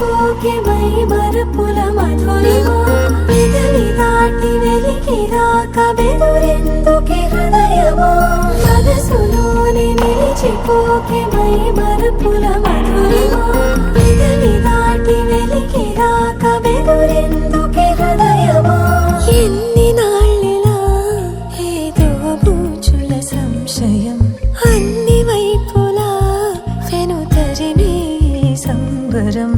నిలిచిపోకే my మరపుల Madhurima పెదవి దాటి వెలికి రాక బెదురెందుకే హృదయమా మనసులోనే నిలిచిపోకే మై మరపుల మధురిమా పెదవి దాటి వెలికి రాక బెదురెందుకే హృదయమా ఎన్ని నాళ్ళిలా ఏదో బూచుల సంశయం అన్ని వైపులా వెనుతరినే సంబరం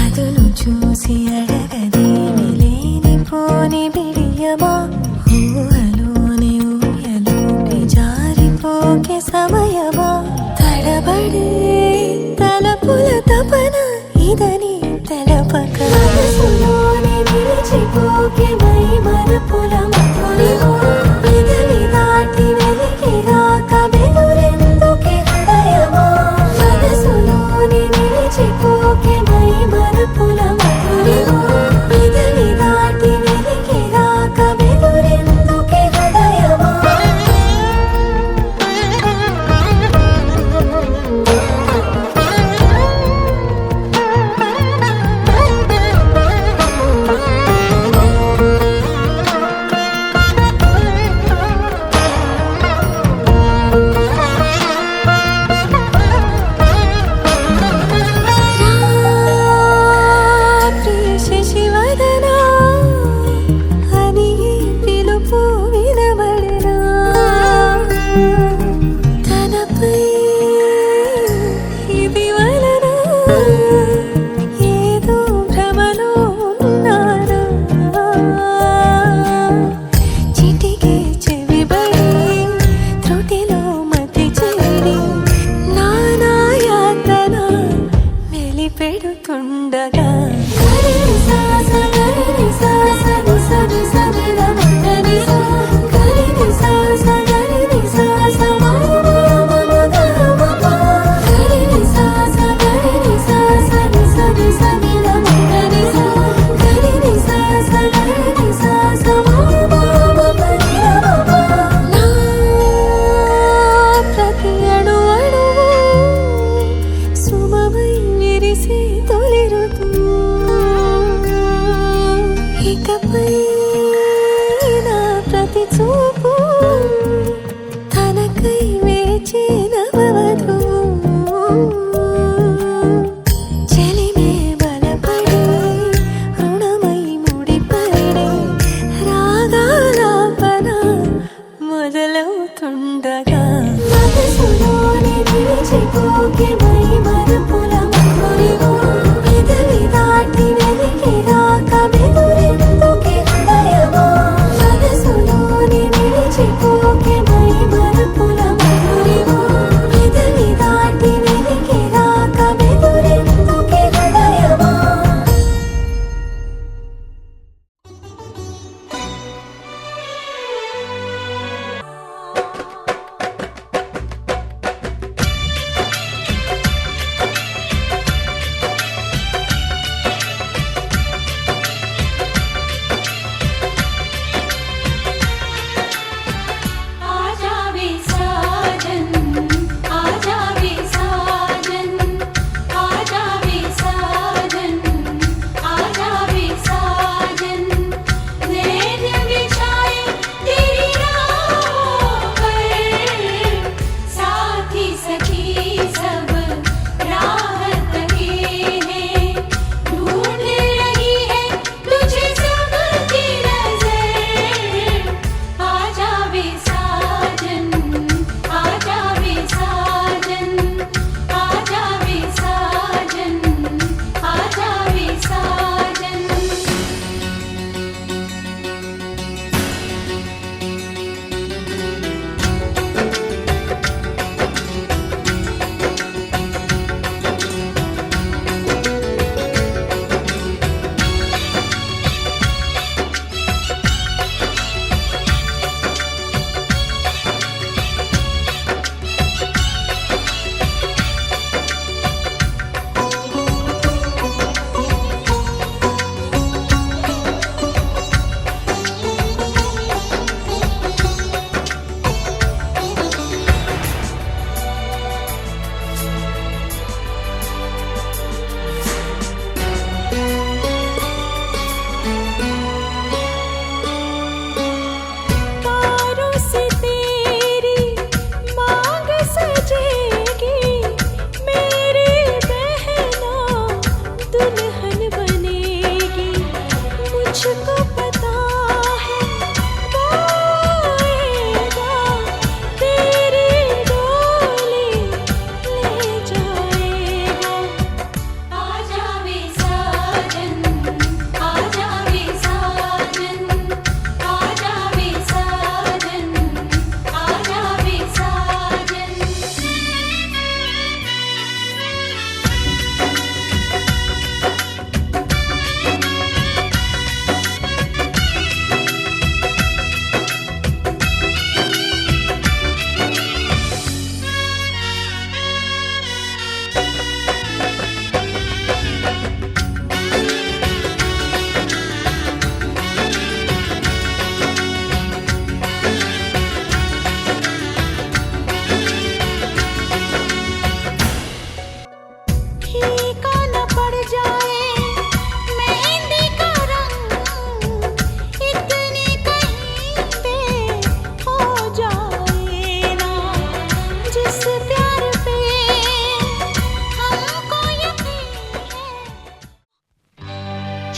అదును చూసి అడగదేమి లేనిపోని బిడియమా ఊహలోని ఊయలోకి జారిపోకే సమయమా తడబడే తలపుల తపన ఇదని తెలపక మనసులోని నిలిచిపోకే మై మరపుల మధురిమా పెదవి దాటి వెలికి రాక బెదురెందుకే హృదయమా మనసులోని నిలిచిపోకే మై మరపుల మధురిమా పెదవి దాటి వెలికి రాక బెదురెందుకే హృదయమా పెడుతుండగా తొలి ఋతువు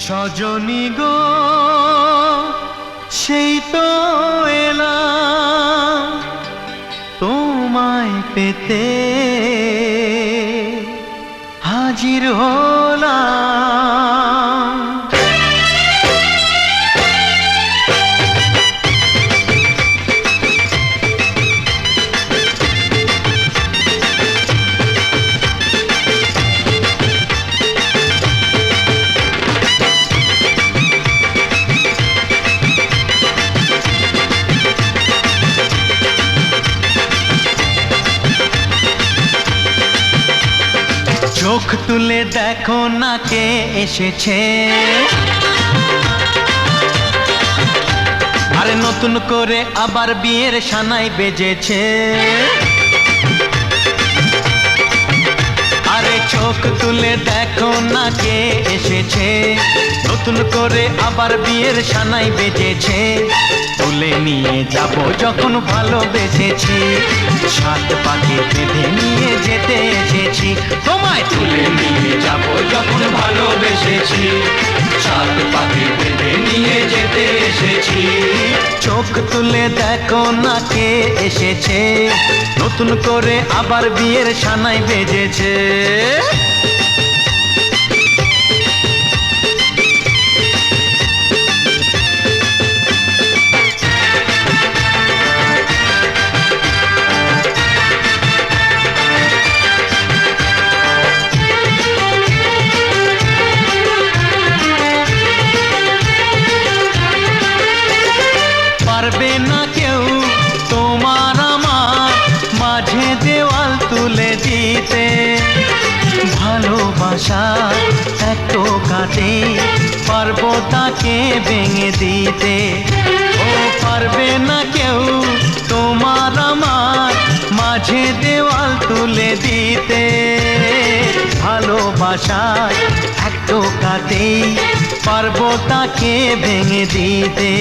সজনী গো সেই তো এলাম তোমায় পেতে হাজির হলাম। চোখ তুলে দেখো না কে এসেছে, আরে নতুন করে আবার বিয়ের সানাই বেজেছে। আরে চোখ তুলে দেখো না কে এসেছে, নতুন করে আবার বিয়ের সানাই বেজেছে। তুলে নিয়ে যাব যখন ভালোবেসেছি, সাত পাকে বেঁধে নিয়ে যেতে এসেছি। তোমায় তুলে নিয়ে যাব যখন ভালোবেসেছি, সাত পাকে বেঁধে নিয়ে যেতে এসেছি। চোখ তুলে দেখো না কে এসেছে, নতুন করে আবার বিয়ের সানাই বেজেছে। পারবে না কেউ তোমার আমার মাঝে দেওয়াল তুলে দিতে, ভালোবাসা এত কাটে পারবো তাকে ভেঙে দিতে। ও পারবে না কেউ তোমার আমার মাঝে দেওয়াল তুলে দিতে, ভালোবাসা এত কাটে পারবো তাকে ভেঙে দিতে।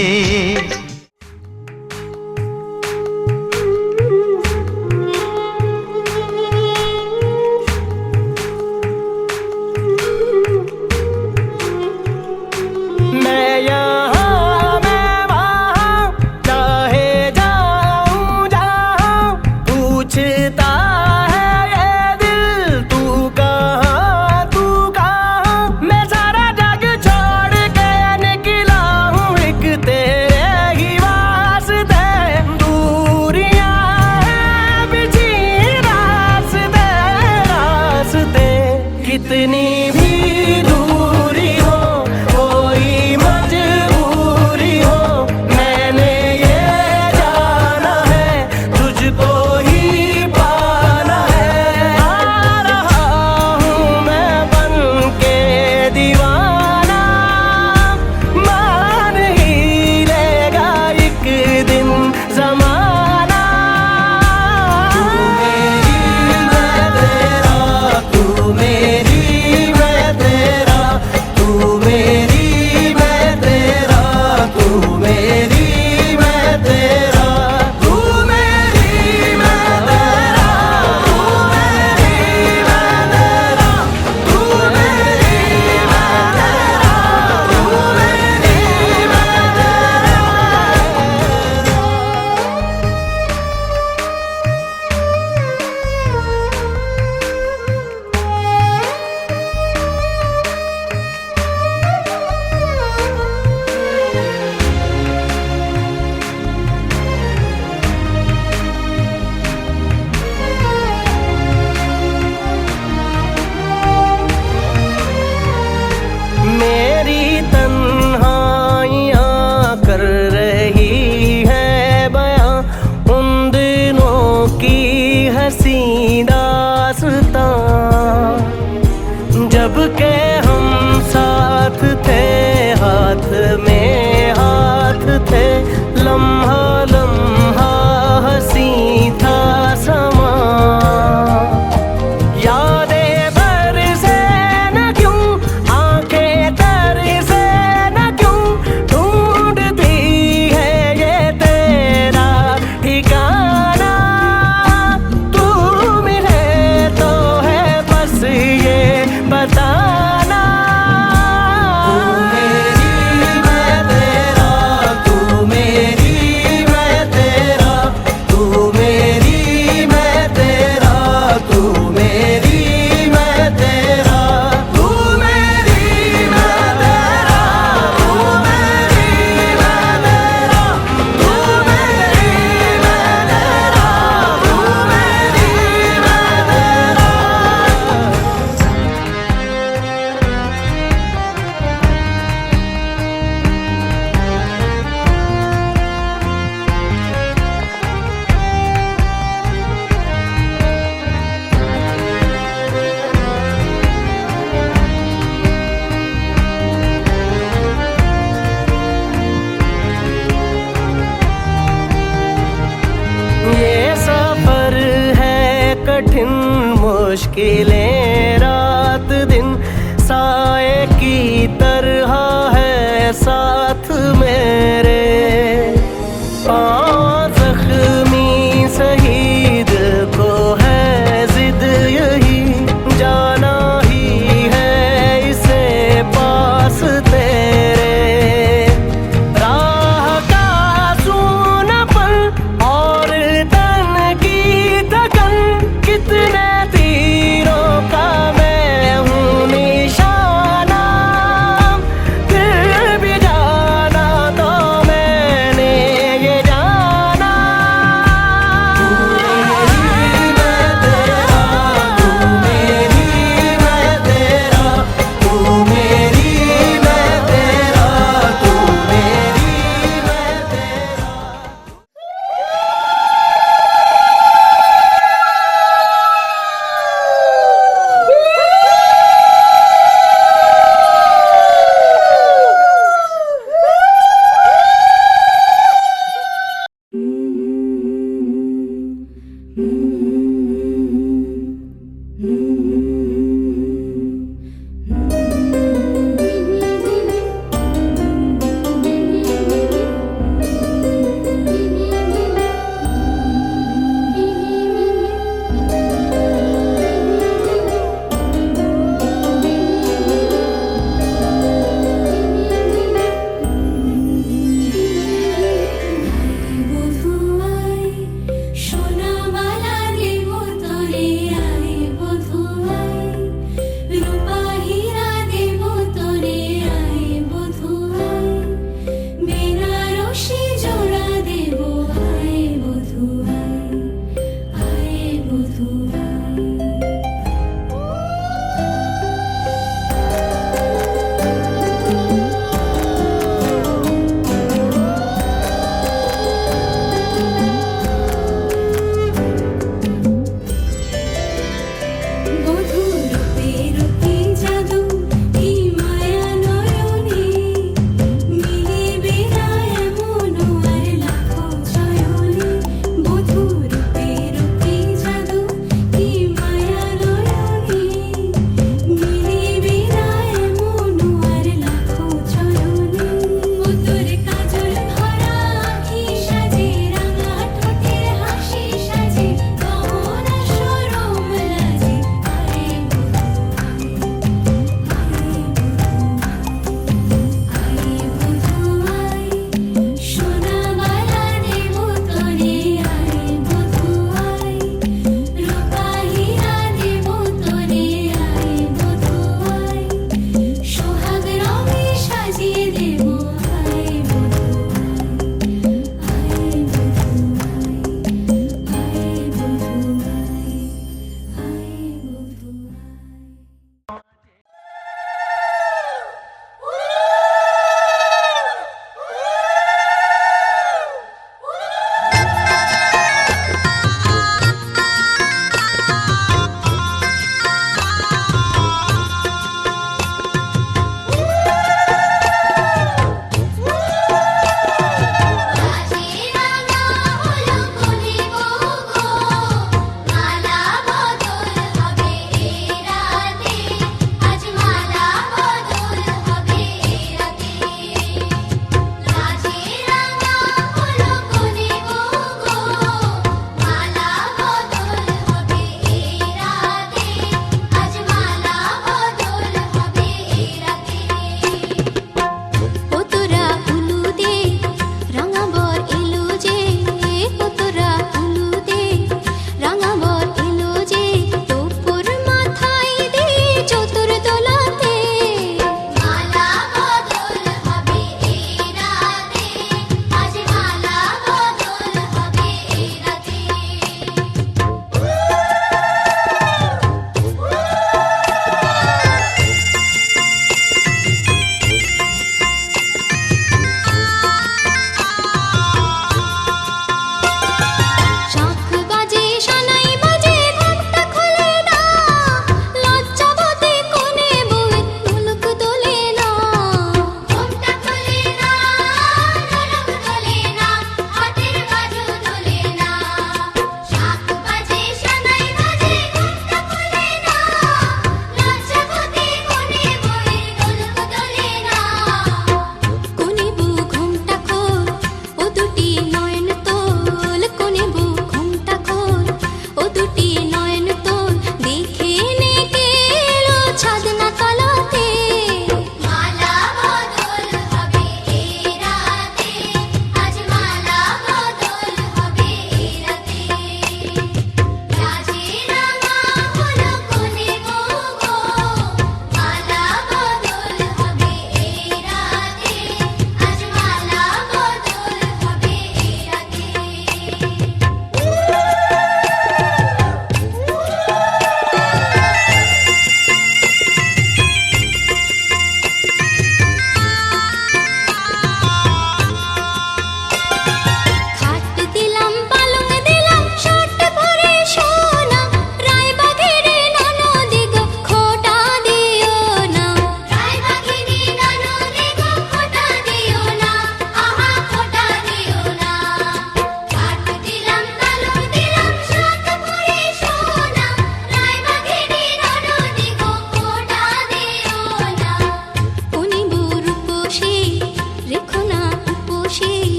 मुश्किलें रात दिन साए की तरह है साथ मेरे। जख्मी शहीद को है जिद यही, जाना ही है इसे पास तेरे। राह का सूनापन और तन की थकन, कितने तीरों का मैं हूँ निशाना, फिर भी जा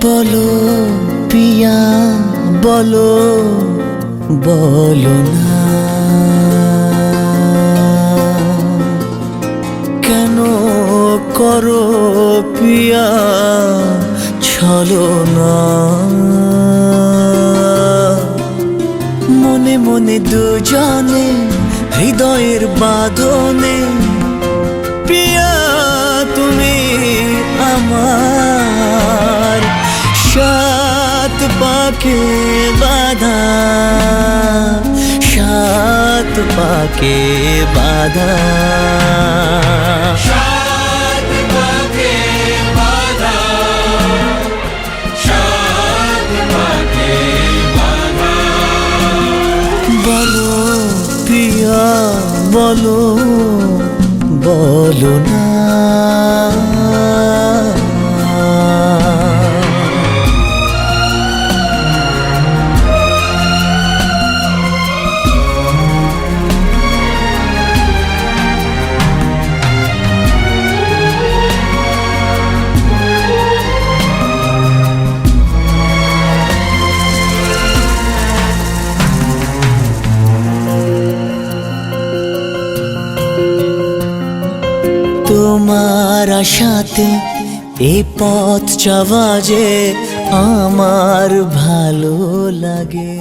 বলো পিয়া বলো বলো না কেন করো পিয়া ছলনা মনে মনে দুজনে হৃদয়ের বাঁধনে পিয়া তুমি আমার সাত পাকে বাঁধা সাত পাকে বাঁধা বলো পিয়া বলো বলো না তোমার আশাতে এই পথ চাওয়া যে আমার ভালো লাগে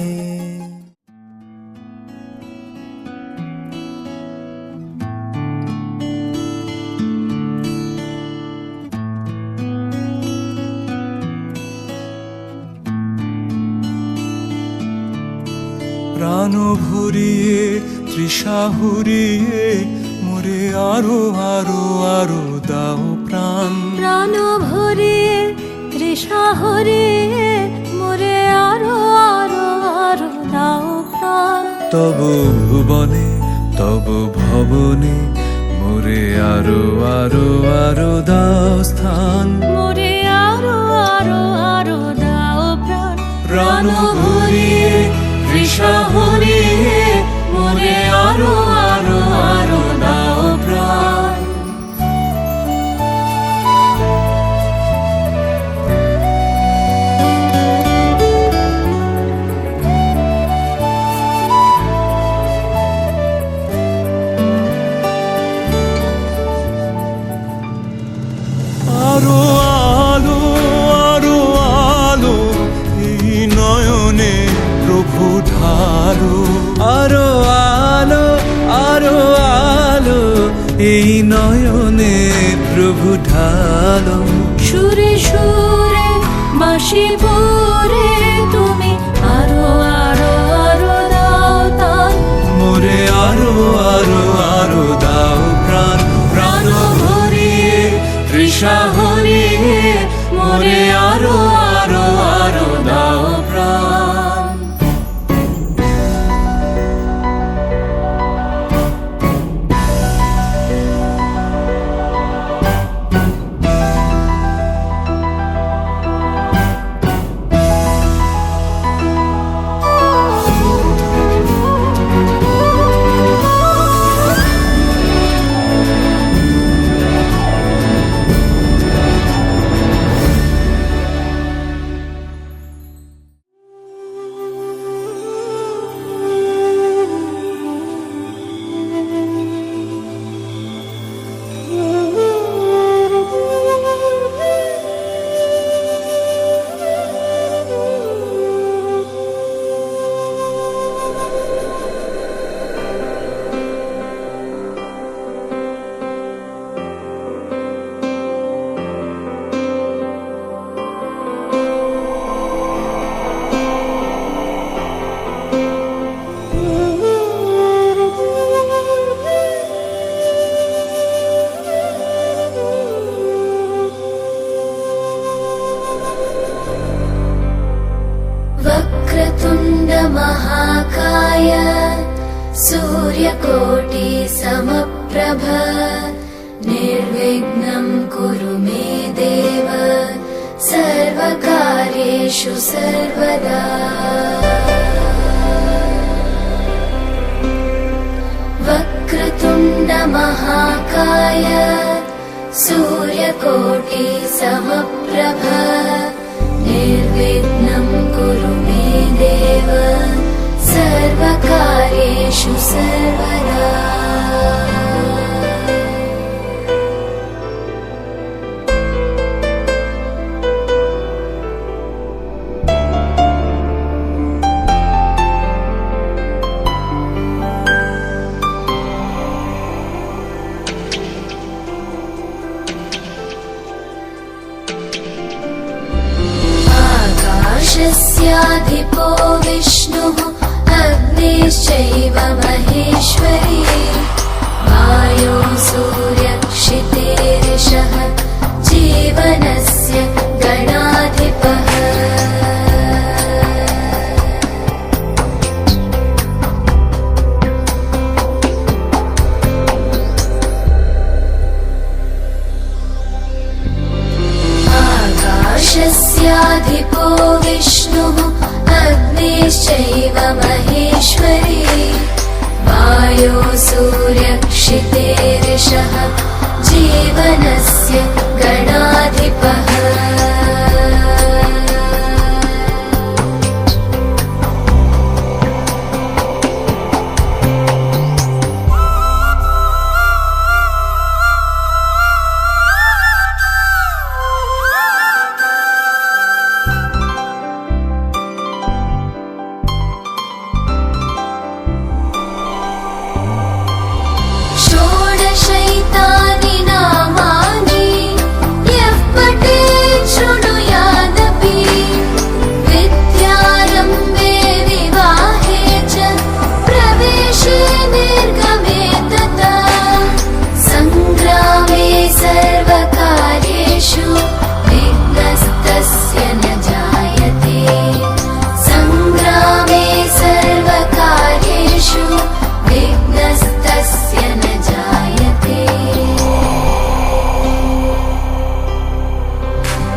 প্রাণ ভরিয়ে তৃষা হুরিয়ে মোরে আরো আরো আরো দাও প্রাণ প্রাণ ভরিয়ে তৃষা হরিয়ে মোরে আরো আরো আরো দাও প্রাণ তব ভুবনে তব ভবনে মোরে আরো আরো আরো দাও স্থান মোরে আরো আরো আরো দাও প্রাণ প্রাণ ভরিয়ে তৃষা হুরিয়ে মোরে আরো আরো আরো দাও প্রাণ আরো আলো আরো আলো এই নয়নে প্রভু ঢালো আরো আলো আরো আলো এই নয়নে প্রভু ঢালো সুরে সুরে বাঁশি পরে তুমি আরো আরো আরো দাও তান মোরে আরো আরো আরো দাও প্রাণ প্রাণ ভরিয়ে তৃষা হরিয়ে মোরে আরো আরো আরো দাও প্রাণ वक्रतुण्ड महाकाय सूर्यकोटि समप्रभ निर्विघ्नं कुरु मे देव सर्वकार्येषु सर्वदा वक्रतुण्ड महाकाय सूर्यकोटि समप्रभ निर्विघ्नं कुरु मे देव सर्वकार्येषु सर्वदा। आकाशस्याधिपो विष्णुः अग्निश्चैव महेश्वरी वायो सूर्यक्षितेरिषः जीवनस्य गणाधिपः। आकाशस्याधिपो विष्णुः अग्निश्चैव महेश्वरी वायो सूर्यक्षितेरिषः जीवनस्य गणाधिपः। षोडशैतानि नामानि यः पठेत् शृणुयादपि विद्यारम्भे विवाहे च प्रवेशे निर्गमे तथा सङ्ग्रामे सर्वकार्येषु विघ्नस्तस्य न जायते। सङ्ग्रामे सर्वकार्येषु विघ्नस्तस्य न जायते।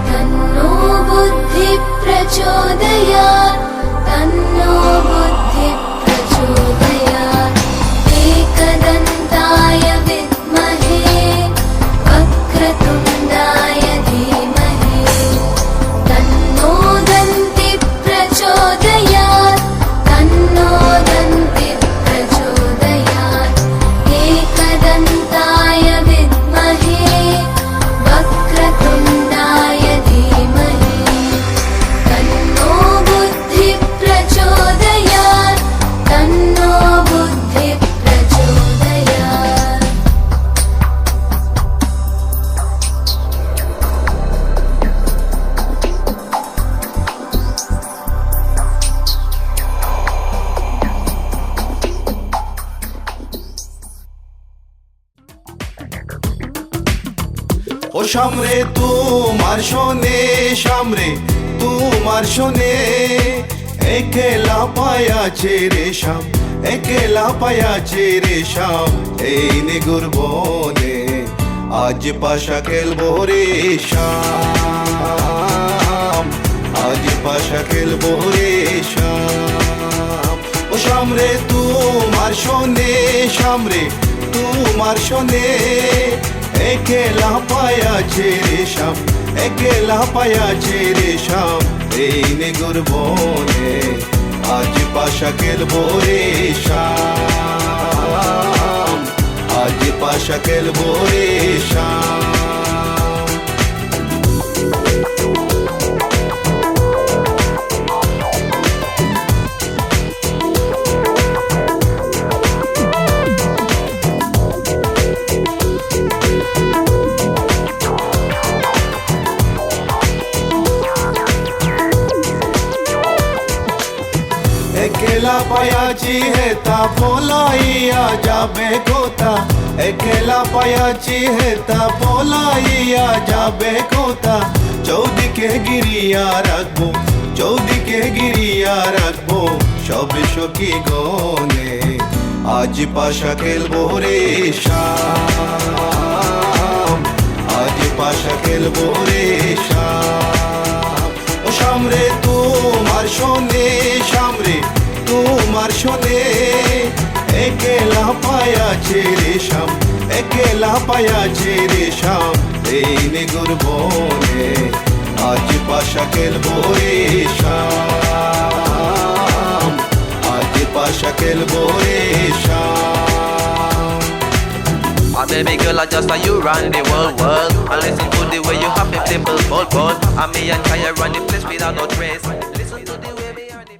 तन्नो बुद्धिः प्रचोदयात् तन्नो बुद्धिः प्रचोदयात्। एकदन्ताय विद्महे वक्रतुण्डाय धीमहि तन्नो दन्तिः प्रचोदयात् तन्नो दन्तिः प्रचोदयात्। एकदन्ताय विद्महे वक्रतुण्डाय धीमहि तन्नो बुद्धिः प्रचोदयात् तन्नो बुद्धिः प्रचोदयात्। ও সামরে তোমার শোনে সামরে তোমার শোনে একলা পায়াছে রে শাম একলা পায়াছে রে শাম এই নিগুর বনে আজ পাশা খেলবো রে শাম আজ পাশা খেলবো রে শাম ও সামরে তোমার শোনে সামরে তোমার শোনে একলা পায়াছে রে শাম একলা পায়াছে রে শাম এই নিগুর বনে আজ পাশা খেলবো রে শাম আজ পাশা খেলবো রে শাম। একলা পায়াছি হেতা পলাইয়া যাবে কোথা একলা পায়াছি হেতা পলাইয়া যাবে কোথা চৌদিকে গিরিয়া রাখবো চৌদিকে গিরিয়া রাখবো সবে সখী গনে আজ পাশা খেলবো রে শাম আজ পাশা খেলবো রে শাম ও সামরে তোমার শোনে সামরে তোমার শোনে একলা পায়াছে রে শাম একলা পায়াছে রে শাম এই নিগুর বনে আজ পাশা খেলবো রে শাম, আজ পাশা খেলবো রে শাম। My baby girl, I just saw you run the world. I listen to the way you have them dimple, bold. And me and Kaya run the place without no trace. Listen to the way we are the...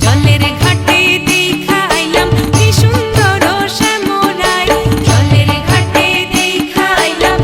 জলের ঘাটে দেখাইলাম কি সুন্দর শ্যামরাই, জলের ঘাটে দেখাইলাম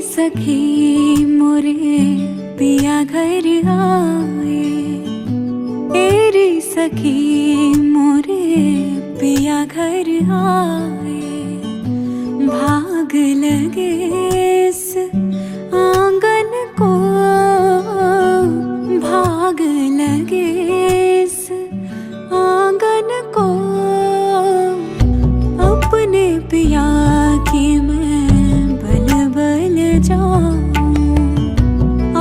सखी मोरे पिया घर आए, तेरी सखी मोरे पिया घर आए, भाग लगे इस आंगन को, भाग लगे इस आंगन को, अपने पिया की मैं बल बल जाऊं,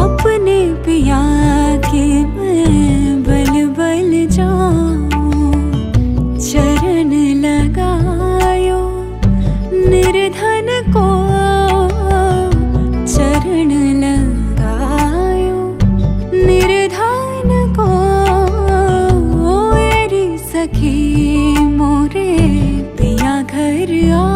अपने पिया के मैं बल बल जाऊं, चरण लगायो निर्धन को, चरण लगायो निर्धन को, मेरी सखी मोरे पिया घर आए।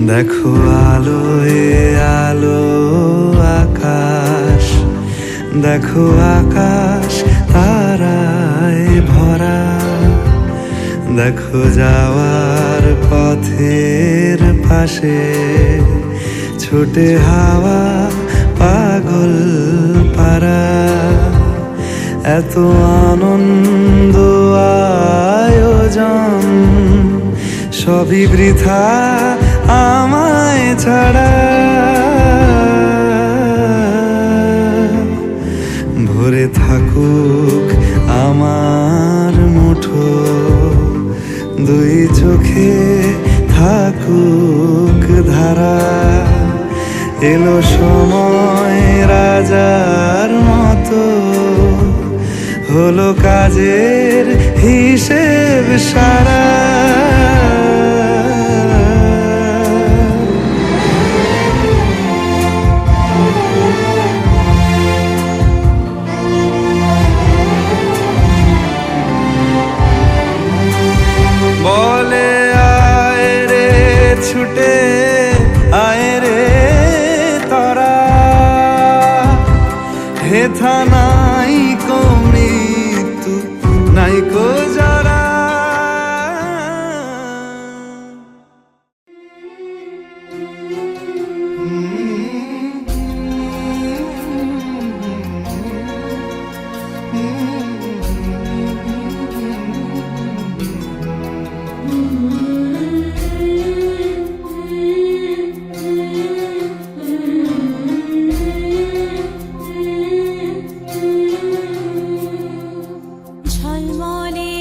দেখো আলোয় আলো আকাশ, দেখো আকাশ তারায় ভরা, দেখো যাওয়ার পথের পাশে ছুটে হাওয়া পাগল পারা, এত আনন্দ আয়োজন সবই বৃথা আমায় ছাড়া, ভরে থাকুক আমার মুঠো, দুই চোখে থাকুক ধারা, এলো সময় রাজার মতো, হলো কাজের হিসেব সারা। বলে আয় রে ছুটে আয় রে তরা, হেথা নাই কো মৃত্যু নাই কো জরা। ঝলমলে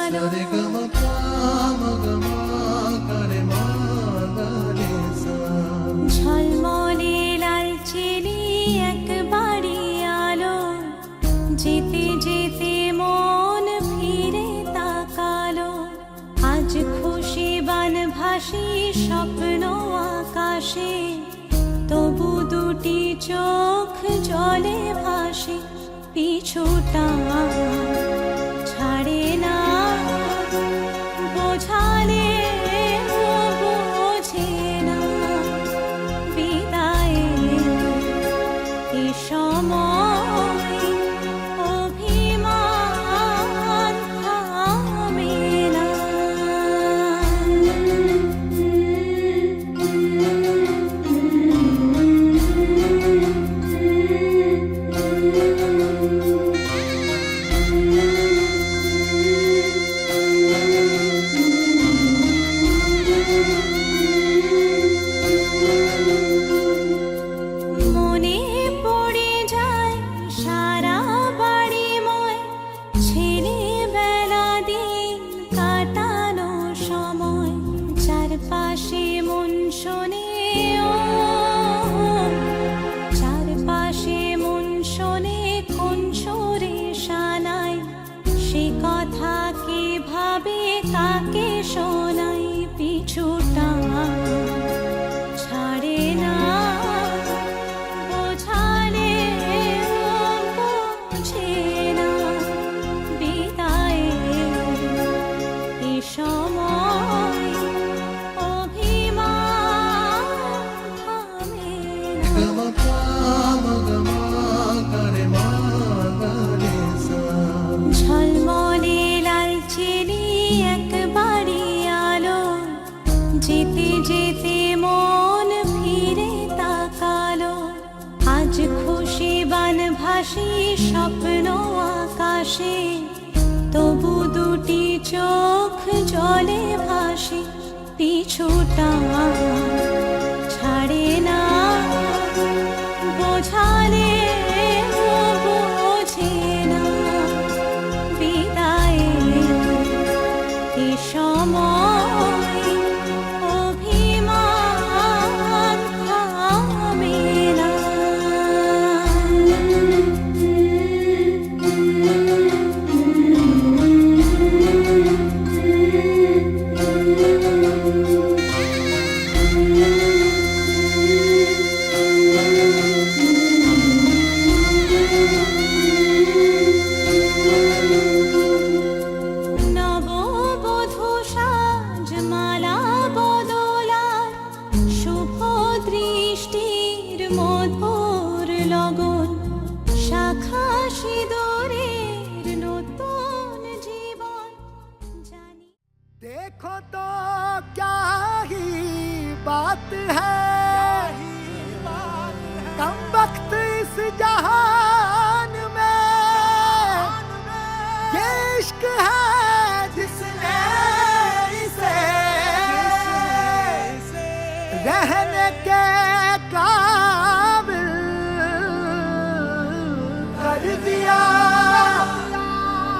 কালো ঝলমলে লালচেলি একবারই আলো যেতে যেতে মন ফিরে তাকালো আজ খুশি বানভাসি স্বপ্ন আকাশে তবু দুটি চোখ জলে ভাসে পিছুটা ছাড়ে না বোঝালে বোঝে না বিদায়ের এ সময় অভিমান থামে না মনে পড়ে যায় সারা বাড়িময় ছেলেবেলা দিন কাটানো সময় চারপাশে মন শোনে ও চারপাশে মন শোনে কোন সুরে শানাই সে কথা কে ভাবে কাকে শোনাই পিছুটা ছাড়ে না বোঝালে বোঝে না বিদায়ের এ সময় অভিমান থামে না ঝলমলে লালচেলি একবারই আলো যেতে যেতে মন ফিরে তাকালো আজ খুশি বানভাসি স্বপ্ন আকাশে তবু দুটি চোখ জলে ভাসে পিছুটা ছাড়ে না বোঝালে বোঝে না বিদায়ের এ সময় অভিমান থামে না নববধূ সাজমালা বদলার শুভ দৃষ্টির মধুর লগন শাখা সিঁদুরের নতুন জীবন জানি देखो तो क्या ही बात है कम वक्त इस जहान में ये इश्क है जिसने इसे रहने के काबिल कर दिया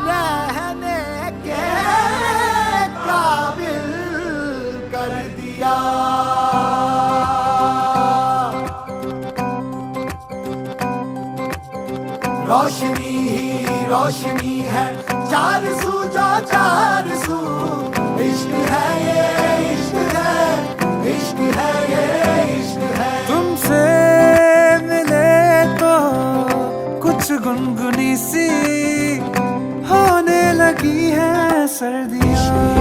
रहने के काबिल कर दिया रोशनी ही रोशनी है चार सू जो चार सू इश्क है ये इश्क है इश्क है ये इश्क है तुमसे मिले तो कुछ गुनगुनी सी होने लगी है सर्दियाँ